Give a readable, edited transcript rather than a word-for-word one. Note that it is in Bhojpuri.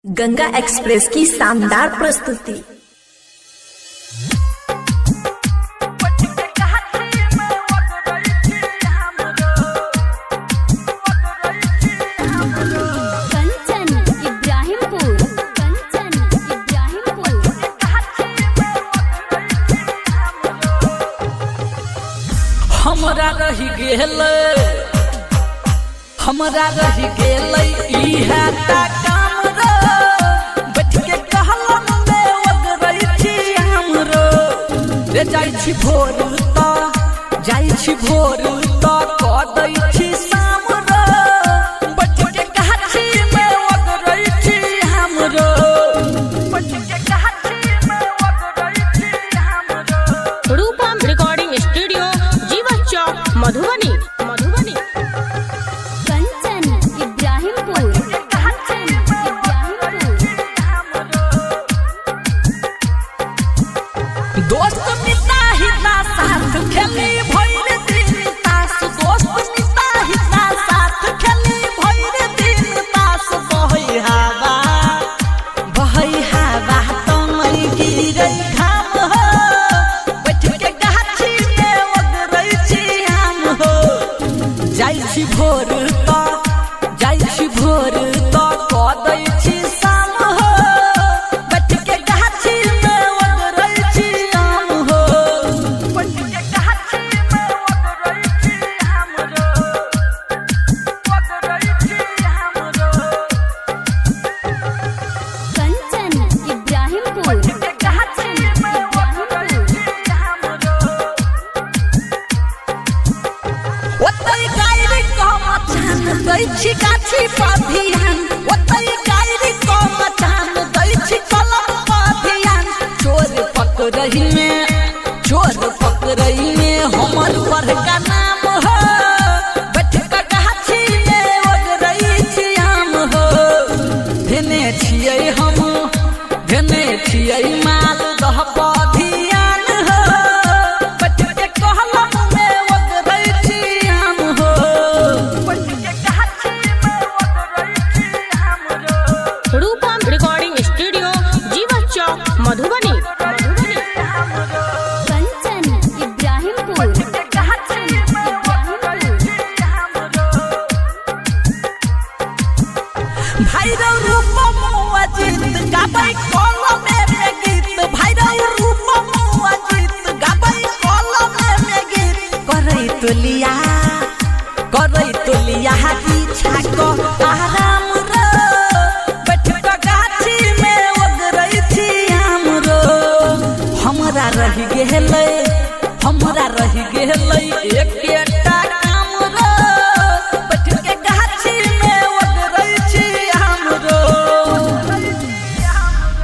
गंगा एक्सप्रेस की शानदार प्रस्तुति। कंचन इब्राहिमपुर हमरा रही गेलै इहे ता काम रो बैठ के कहलन में ओगरै छी हमरो रे जाइ छी भोर त क दै छी शाम रो बैठ के गाछी में ओगरै छी हमरो बैठ के गाछी में ओगरै छी हमरो। रूपम रिकॉर्डिंग स्टूडियो जीवा चौक मधुबनी। कंचन इब्राहिमपुर दोस्त मिता हिता साथ खेली भइर दिन तास दोस्त मिता हिता साथ खेली भइर दिन तास बहै हवा तो नहीं गिरै घाम हो बैठ के गाछी में ओगरै छी हम हो जाइ छी भोर त क दै छी शाम हो बैठ के गाछी में ओगरै छी हम हो बैठ के गाछी में ओगरै छी हमरो ओगरै छी हमरो। कंचन इब्राहिमपुर ओतै गायरी कम छान दै छी गाछी पर ध्यान ओतै गायरी कम छान दै छी कलम पर ध्यान चोर पकड़ै में हमर बड़का नाम हो बैठ के गाछी में ओगरै छी हम हो धेने छियै माल दह पर ध्यान हो बैठ के कहलम में ओगरै छी हम हो बैठ के गाछी में ओगरै छी हमरो। रूपम रिकॉर्डिंग स्टूडियो जीवा चौक मधुबनी। कंचन इब्राहिमपुर भैरव रूपम अजित गाबै कलम में गीत भैरव रूपम अजित गाबै कलम में गीत करै तोलिया पीछा क आराम रो बैठ के गाछी में ओगरै छी हमरो हमरा रहि गेलै